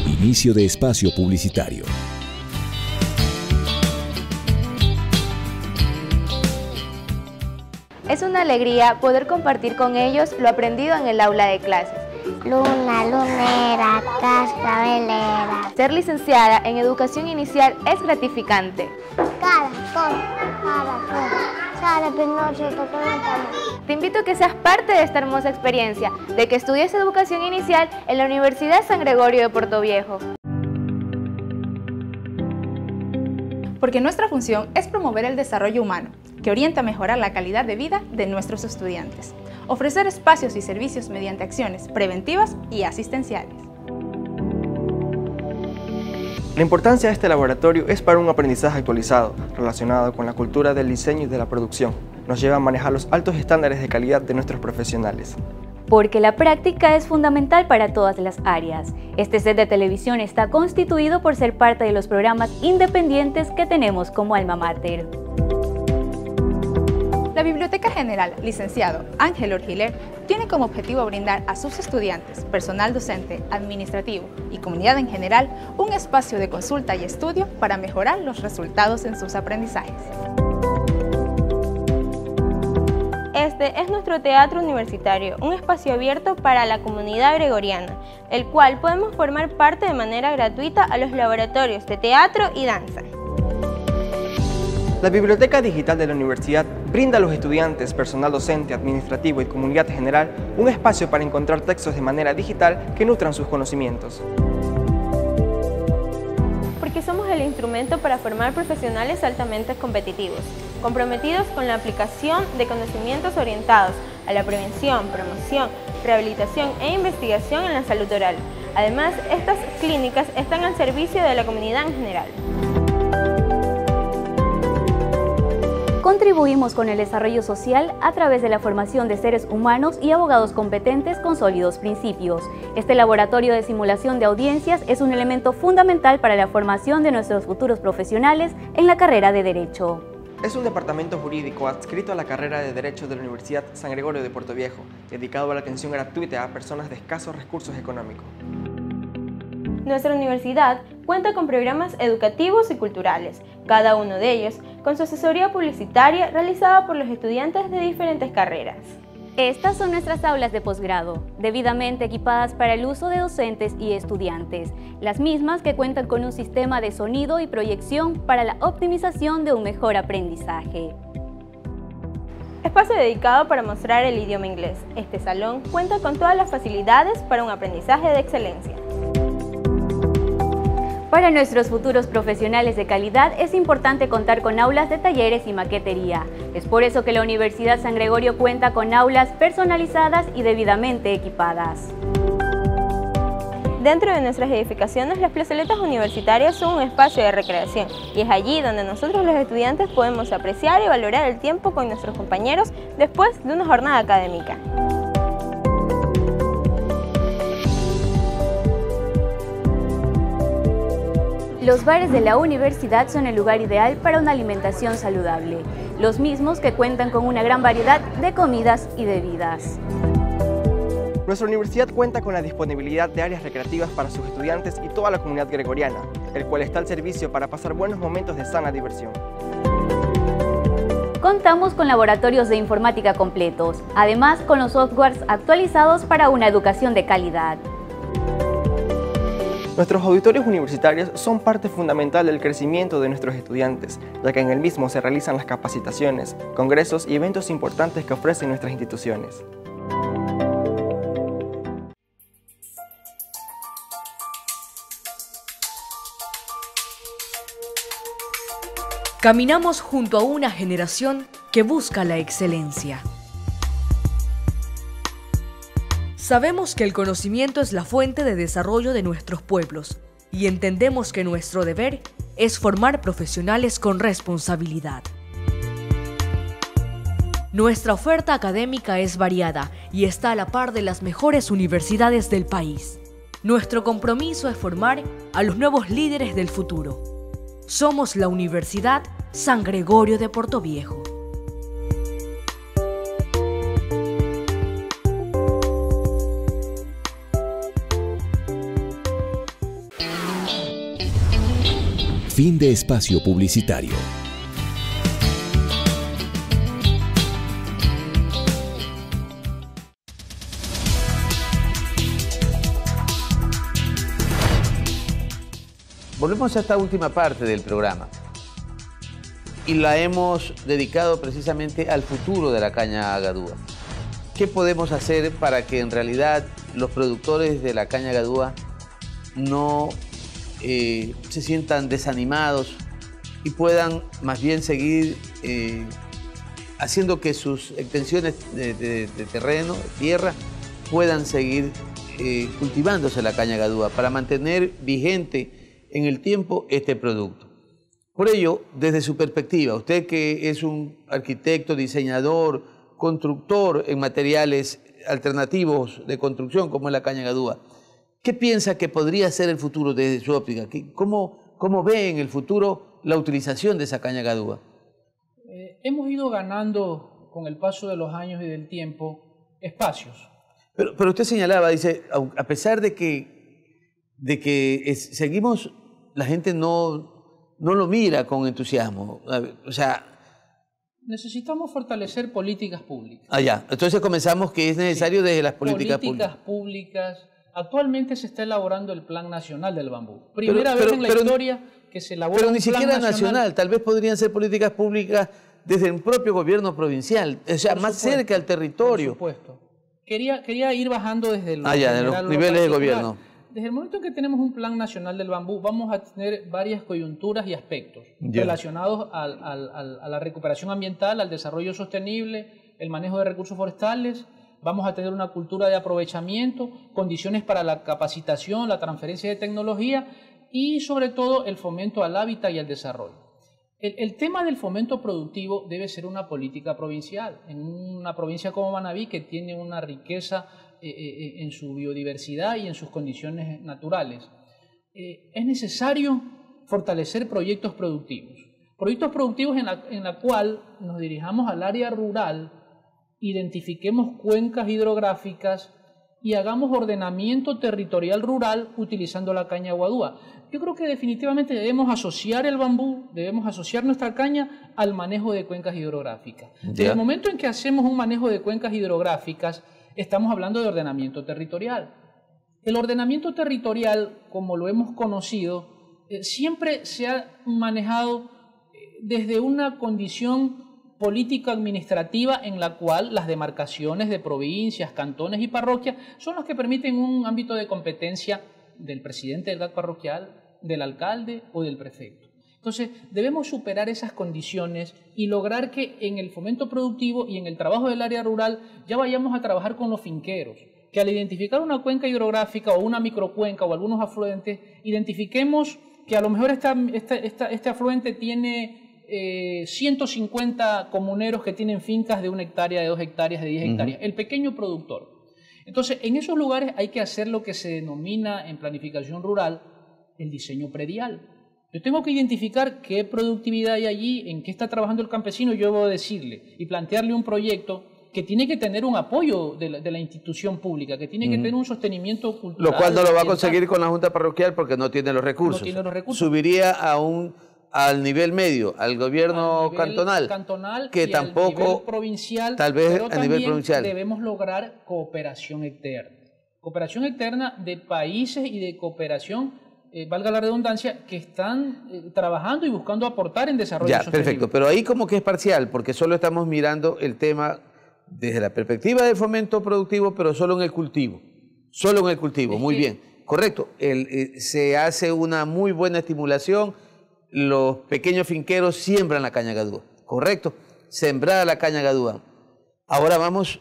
Inicio de espacio publicitario. alegría poder compartir con ellos lo aprendido en el aula de clases. Luna, lunera, cascabelera. Ser licenciada en educación inicial es gratificante. Caracol, sale Pinocho, Te invito a que seas parte de esta hermosa experiencia, de que estudies educación inicial en la Universidad San Gregorio de Portoviejo. Porque nuestra función es promover el desarrollo humano, que orienta a mejorar la calidad de vida de nuestros estudiantes. Ofrecer espacios y servicios mediante acciones preventivas y asistenciales. La importancia de este laboratorio es para un aprendizaje actualizado, relacionado con la cultura del diseño y de la producción. Nos lleva a manejar los altos estándares de calidad de nuestros profesionales. Porque la práctica es fundamental para todas las áreas. Este set de televisión está constituido por ser parte de los programas independientes que tenemos como alma mater. La Biblioteca General, licenciado Ángel Orgiler, tiene como objetivo brindar a sus estudiantes, personal docente, administrativo y comunidad en general un espacio de consulta y estudio para mejorar los resultados en sus aprendizajes. Este es nuestro teatro universitario, un espacio abierto para la comunidad gregoriana, el cual podemos formar parte de manera gratuita a los laboratorios de teatro y danza. La Biblioteca Digital de la Universidad brinda a los estudiantes, personal docente, administrativo y comunidad general un espacio para encontrar textos de manera digital que nutran sus conocimientos. Porque somos el instrumento para formar profesionales altamente competitivos, comprometidos con la aplicación de conocimientos orientados a la prevención, promoción, rehabilitación e investigación en la salud oral. Además, estas clínicas están al servicio de la comunidad en general. Contribuimos con el desarrollo social a través de la formación de seres humanos y abogados competentes con sólidos principios. Este laboratorio de simulación de audiencias es un elemento fundamental para la formación de nuestros futuros profesionales en la carrera de Derecho. Es un departamento jurídico adscrito a la carrera de Derecho de la Universidad San Gregorio de Portoviejo, dedicado a la atención gratuita a personas de escasos recursos económicos. Nuestra universidad cuenta con programas educativos y culturales, cada uno de ellos con su asesoría publicitaria realizada por los estudiantes de diferentes carreras. Estas son nuestras aulas de posgrado, debidamente equipadas para el uso de docentes y estudiantes, las mismas que cuentan con un sistema de sonido y proyección para la optimización de un mejor aprendizaje. Espacio dedicado para mostrar el idioma inglés. Este salón cuenta con todas las facilidades para un aprendizaje de excelencia. Para nuestros futuros profesionales de calidad es importante contar con aulas de talleres y maquetería. Es por eso que la Universidad San Gregorio cuenta con aulas personalizadas y debidamente equipadas. Dentro de nuestras edificaciones, las plazoletas universitarias son un espacio de recreación y es allí donde nosotros los estudiantes podemos apreciar y valorar el tiempo con nuestros compañeros después de una jornada académica. Los bares de la universidad son el lugar ideal para una alimentación saludable, los mismos que cuentan con una gran variedad de comidas y bebidas. Nuestra universidad cuenta con la disponibilidad de áreas recreativas para sus estudiantes y toda la comunidad gregoriana, el cual está al servicio para pasar buenos momentos de sana diversión. Contamos con laboratorios de informática completos, además con los softwares actualizados para una educación de calidad. Nuestros auditorios universitarios son parte fundamental del crecimiento de nuestros estudiantes, ya que en el mismo se realizan las capacitaciones, congresos y eventos importantes que ofrecen nuestras instituciones. Caminamos junto a una generación que busca la excelencia. Sabemos que el conocimiento es la fuente de desarrollo de nuestros pueblos y entendemos que nuestro deber es formar profesionales con responsabilidad. Nuestra oferta académica es variada y está a la par de las mejores universidades del país. Nuestro compromiso es formar a los nuevos líderes del futuro. Somos la Universidad San Gregorio de Portoviejo. Fin de espacio publicitario. volvemos a esta última parte del programa y la hemos dedicado precisamente al futuro de la caña gadúa. ¿Qué podemos hacer para que en realidad los productores de la caña gadúa no se sientan desanimados y puedan más bien seguir haciendo que sus extensiones de terreno, de tierra, puedan seguir cultivándose la caña gadúa para mantener vigente en el tiempo este producto? Por ello, desde su perspectiva, usted que es un arquitecto, diseñador, constructor en materiales alternativos de construcción como es la caña gadúa, ¿qué piensa que podría ser el futuro desde su óptica? ¿Cómo ve en el futuro la utilización de esa caña gadúa? Hemos ido ganando con el paso de los años y del tiempo espacios. Pero usted señalaba, dice, a pesar de que seguimos, la gente no lo mira con entusiasmo. O sea, necesitamos fortalecer políticas públicas. Ya. Entonces comenzamos que es necesario desde las políticas públicas. Actualmente se está elaborando el Plan Nacional del Bambú. Primera vez en la historia que se elabora un plan nacional. Pero ni siquiera nacional. Tal vez podrían ser políticas públicas desde el propio gobierno provincial, o sea, más cerca al territorio. Por supuesto. Quería ir bajando desde los niveles de gobierno. Desde el momento en que tenemos un Plan Nacional del Bambú, vamos a tener varias coyunturas y aspectos relacionados a la recuperación ambiental, al desarrollo sostenible, el manejo de recursos forestales. Vamos a tener una cultura de aprovechamiento, condiciones para la capacitación, la transferencia de tecnología y sobre todo el fomento al hábitat y al desarrollo. El tema del fomento productivo debe ser una política provincial. En una provincia como Manabí, que tiene una riqueza en su biodiversidad y en sus condiciones naturales, es necesario fortalecer proyectos productivos. Proyectos productivos en la cual nos dirijamos al área rural, identifiquemos cuencas hidrográficas y hagamos ordenamiento territorial rural utilizando la caña guadúa. Yo creo que definitivamente debemos asociar el bambú, debemos asociar nuestra caña al manejo de cuencas hidrográficas. Desde el momento en que hacemos un manejo de cuencas hidrográficas, estamos hablando de ordenamiento territorial. El ordenamiento territorial, como lo hemos conocido, siempre se ha manejado desde una condición política administrativa en la cual las demarcaciones de provincias, cantones y parroquias son las que permiten un ámbito de competencia del presidente del GAC parroquial, del alcalde o del prefecto. Entonces, debemos superar esas condiciones y lograr que en el fomento productivo y en el trabajo del área rural ya vayamos a trabajar con los finqueros, que al identificar una cuenca hidrográfica o una microcuenca o algunos afluentes, identifiquemos que a lo mejor este afluente tiene 150 comuneros que tienen fincas de 1 hectárea, de 2 hectáreas, de 10 hectáreas, el pequeño productor. Entonces, en esos lugares hay que hacer lo que se denomina en planificación rural el diseño predial. Yo tengo que identificar qué productividad hay allí, en qué está trabajando el campesino, yo debo decirle y plantearle un proyecto que tiene que tener un apoyo de la institución pública, que tiene que tener un sostenimiento cultural. Lo cual no lo va a conseguir con la Junta Parroquial porque no tiene los recursos. No tiene los recursos. Subiría al nivel medio, al gobierno cantonal, que tampoco, al nivel provincial, tal vez pero a nivel provincial. Debemos lograr cooperación externa de países y de cooperación, valga la redundancia, que están trabajando y buscando aportar en desarrollo sostenible. Perfecto, pero ahí como que es parcial, porque solo estamos mirando el tema desde la perspectiva del fomento productivo, pero solo en el cultivo. Solo en el cultivo, muy bien. Correcto, se hace una muy buena estimulación. Los pequeños finqueros siembran la caña gadúa, correcto, sembrada la caña gadúa. Ahora vamos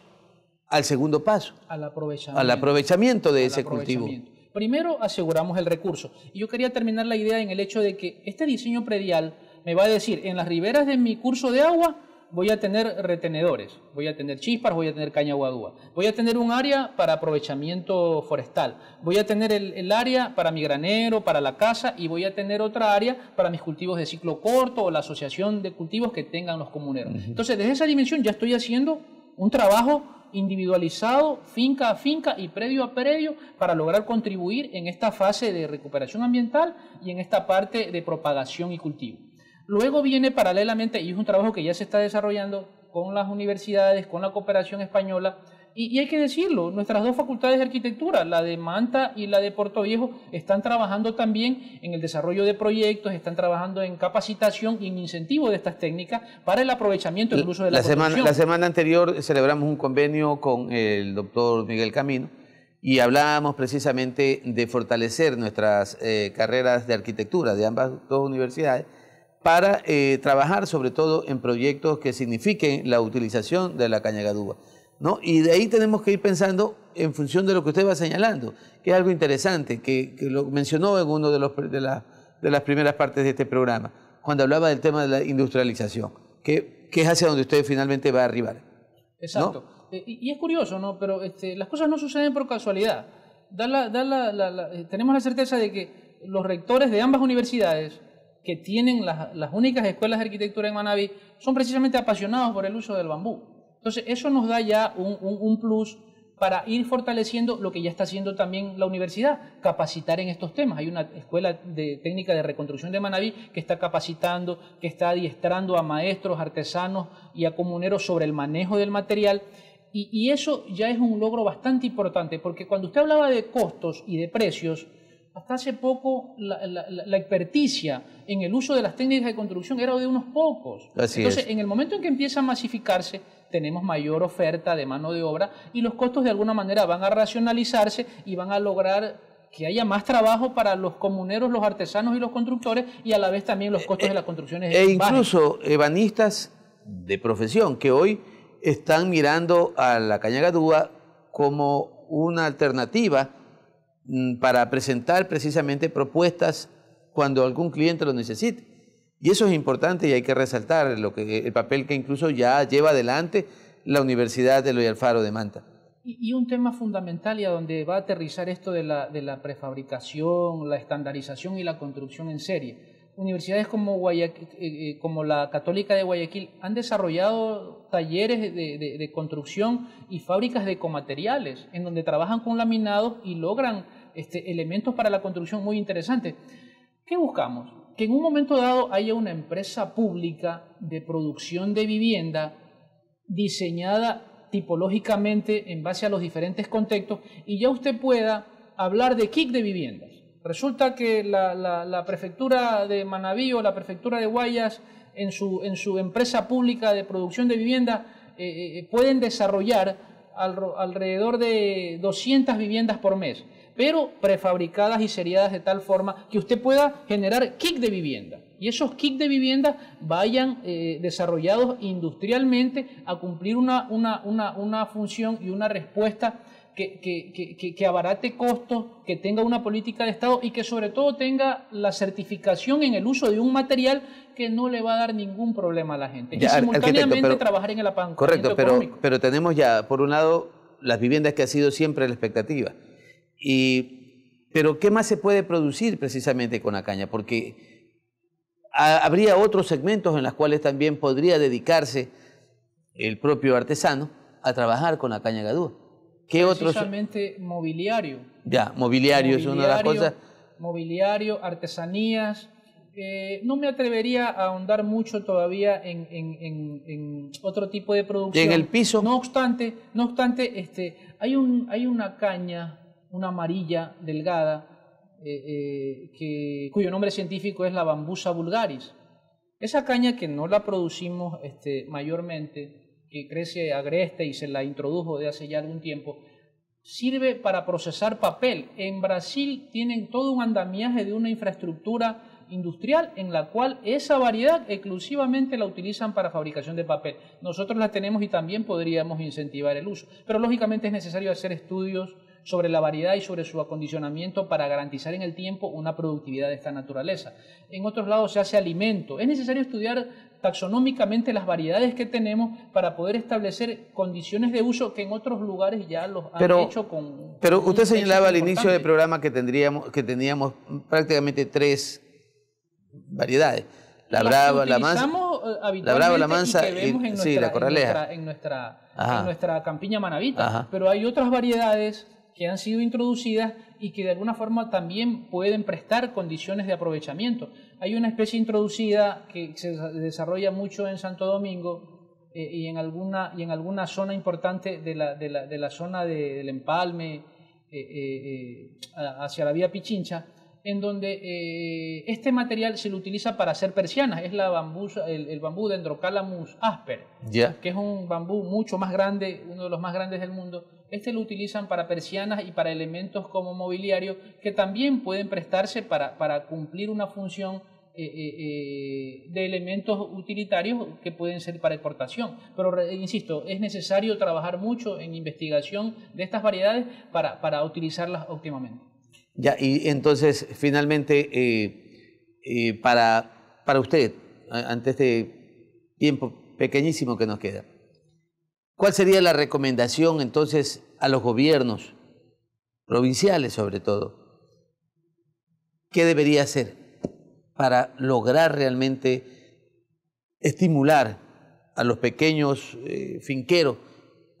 al segundo paso, al aprovechamiento de ese cultivo. Primero aseguramos el recurso. Y yo quería terminar la idea en el hecho de que este diseño predial me va a decir, en las riberas de mi curso de agua voy a tener retenedores, voy a tener chísparos, voy a tener caña guadúa, voy a tener un área para aprovechamiento forestal, voy a tener el área para mi granero, para la casa, y voy a tener otra área para mis cultivos de ciclo corto o la asociación de cultivos que tengan los comuneros. Entonces, desde esa dimensión ya estoy haciendo un trabajo individualizado, finca a finca y predio a predio, para lograr contribuir en esta fase de recuperación ambiental y en esta parte de propagación y cultivo. Luego viene paralelamente, y es un trabajo que ya se está desarrollando con las universidades, con la cooperación española, Y hay que decirlo, nuestras dos facultades de arquitectura, la de Manta y la de Puerto Viejo, están trabajando también en el desarrollo de proyectos, están trabajando en capacitación y en incentivo de estas técnicas para el aprovechamiento y el uso de la construcción. La semana anterior celebramos un convenio con el doctor Miguel Camino y hablábamos precisamente de fortalecer nuestras carreras de arquitectura de ambas dos universidades para trabajar sobre todo en proyectos que signifiquen la utilización de la cañagadúa, ¿no? Y de ahí tenemos que ir pensando en función de lo que usted va señalando, que es algo interesante, que lo mencionó en uno de las primeras partes de este programa, cuando hablaba del tema de la industrialización, que es hacia donde usted finalmente va a arribar. Exacto. ¿No? Y es curioso, ¿no? Pero las cosas no suceden por casualidad. Tenemos la certeza de que los rectores de ambas universidades, que tienen las únicas escuelas de arquitectura en Manabí, son precisamente apasionados por el uso del bambú. Entonces, eso nos da ya un plus para ir fortaleciendo lo que ya está haciendo también la universidad, capacitar en estos temas. Hay una escuela de técnica de reconstrucción de Manabí que está capacitando, que está adiestrando a maestros, artesanos y a comuneros sobre el manejo del material. Y eso ya es un logro bastante importante, porque cuando usted hablaba de costos y de precios, hasta hace poco la experticia en el uso de las técnicas de construcción era de unos pocos. Entonces, en el momento en que empieza a masificarse, tenemos mayor oferta de mano de obra y los costos de alguna manera van a racionalizarse y van a lograr que haya más trabajo para los comuneros, los artesanos y los constructores, y a la vez también los costos de las construcciones. Incluso ebanistas de profesión que hoy están mirando a la cañagadúa como una alternativa para presentar precisamente propuestas cuando algún cliente lo necesite. Y eso es importante y hay que resaltar el papel que incluso ya lleva adelante la Universidad de Eloy Alfaro de Manta. Y un tema fundamental y a donde va a aterrizar esto de la prefabricación, la estandarización y la construcción en serie. Universidades como la Católica de Guayaquil han desarrollado talleres de construcción y fábricas de ecomateriales en donde trabajan con laminados y logran elementos para la construcción muy interesantes. ¿Qué buscamos? Que en un momento dado haya una empresa pública de producción de vivienda diseñada tipológicamente en base a los diferentes contextos y ya usted pueda hablar de kit de viviendas. Resulta que la prefectura de Manabí o la prefectura de Guayas en su empresa pública de producción de vivienda pueden desarrollar alrededor de 200 viviendas por mes, pero prefabricadas y seriadas de tal forma que usted pueda generar kit de vivienda. Y esos kits de vivienda vayan desarrollados industrialmente a cumplir una función y una respuesta que abarate costos, que tenga una política de Estado y que sobre todo tenga la certificación en el uso de un material que no le va a dar ningún problema a la gente. Ya, y simultáneamente trabajar en el apancamiento correcto, económico. Pero tenemos ya, por un lado, las viviendas que ha sido siempre la expectativa. Pero ¿qué más se puede producir precisamente con la caña? Porque habría otros segmentos en los cuales también podría dedicarse el propio artesano a trabajar con la cañagadúa. ¿Qué precisamente otros? Mobiliario. Ya, mobiliario es una de las cosas. Mobiliario, artesanías. No me atrevería a ahondar mucho todavía en otro tipo de producción. ¿Y en el piso? No obstante, hay una caña, una amarilla delgada, cuyo nombre científico es la Bambusa vulgaris. Esa caña que no la producimos mayormente, que crece agreste y se la introdujo de hace ya algún tiempo, sirve para procesar papel. En Brasil tienen todo un andamiaje de una infraestructura industrial en la cual esa variedad exclusivamente la utilizan para fabricación de papel. Nosotros la tenemos y también podríamos incentivar el uso, pero lógicamente es necesario hacer estudios sobre la variedad y sobre su acondicionamiento para garantizar en el tiempo una productividad de esta naturaleza. En otros lados se hace alimento. Es necesario estudiar taxonómicamente las variedades que tenemos para poder establecer condiciones de uso que en otros lugares ya los han hecho con... Pero usted señalaba al inicio del programa que teníamos prácticamente 3 variedades. La brava, la mansa y la corraleja. En nuestra campiña manabita. Pero hay otras variedades que han sido introducidas y que de alguna forma también pueden prestar condiciones de aprovechamiento. Hay una especie introducida que se desarrolla mucho en Santo Domingo, y en alguna zona importante de la zona del Empalme hacia la vía Pichincha, en donde este material se lo utiliza para hacer persianas. Es el bambú Dendrocalamus asper, que es un bambú mucho más grande, uno de los más grandes del mundo. Este lo utilizan para persianas y para elementos como mobiliario que también pueden prestarse para cumplir una función de elementos utilitarios que pueden ser para exportación. Pero insisto, es necesario trabajar mucho en investigación de estas variedades para utilizarlas óptimamente. Ya, y entonces, finalmente, para usted, ante este tiempo pequeñísimo que nos queda, ¿cuál sería la recomendación entonces a los gobiernos provinciales, sobre todo? ¿Qué debería hacer para lograr realmente estimular a los pequeños finqueros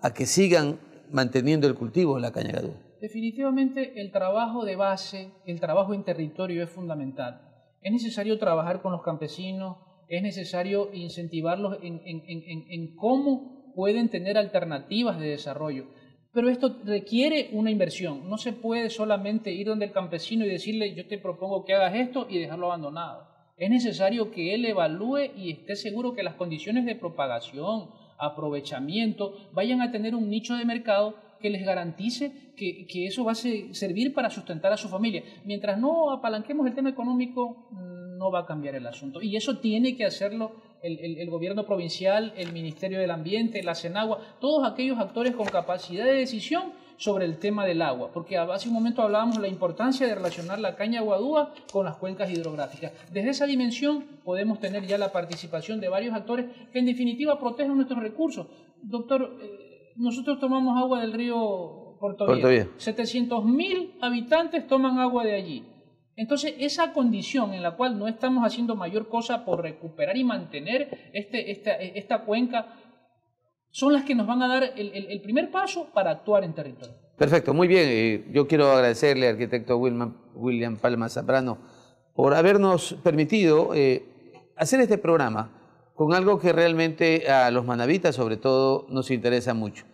a que sigan manteniendo el cultivo de la caña gadúa? Definitivamente el trabajo de base, el trabajo en territorio es fundamental. Es necesario trabajar con los campesinos, es necesario incentivarlos en cómo pueden tener alternativas de desarrollo. Pero esto requiere una inversión. No se puede solamente ir donde el campesino y decirle yo te propongo que hagas esto y dejarlo abandonado. Es necesario que él evalúe y esté seguro que las condiciones de propagación, aprovechamiento, vayan a tener un nicho de mercado que les garantice que eso va a servir para sustentar a su familia. Mientras no apalanquemos el tema económico, no va a cambiar el asunto. Y eso tiene que hacerlo el gobierno provincial, el Ministerio del Ambiente, la Senagua, todos aquellos actores con capacidad de decisión sobre el tema del agua. Porque hace un momento hablábamos de la importancia de relacionar la caña guadúa con las cuencas hidrográficas. Desde esa dimensión podemos tener ya la participación de varios actores que en definitiva protegen nuestros recursos. Doctor, nosotros tomamos agua del río Portoviejo. 700.000 habitantes toman agua de allí. Entonces, esa condición en la cual no estamos haciendo mayor cosa por recuperar y mantener esta cuenca, son las que nos van a dar el primer paso para actuar en territorio. Perfecto, muy bien. Yo quiero agradecerle al arquitecto William Palma Zambrano por habernos permitido hacer este programa con algo que realmente a los manavitas, sobre todo, nos interesa mucho.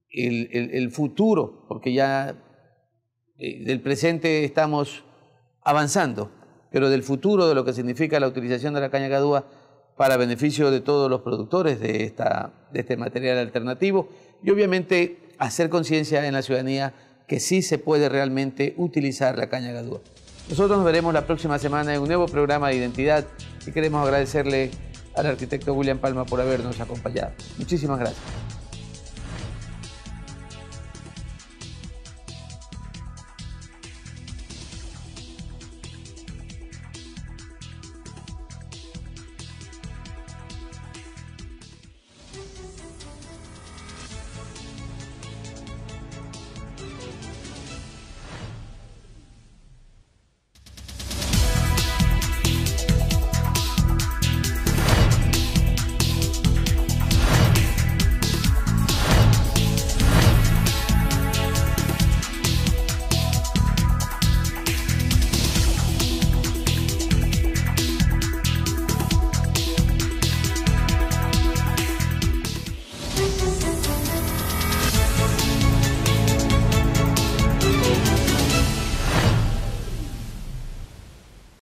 El futuro, porque ya del presente estamos avanzando, pero del futuro, de lo que significa la utilización de la caña gadúa para beneficio de todos los productores de este material alternativo, y obviamente hacer conciencia en la ciudadanía que sí se puede realmente utilizar la caña gadúa. Nosotros nos veremos la próxima semana en un nuevo programa de Identidad y queremos agradecerle al arquitecto William Palma por habernos acompañado. Muchísimas gracias.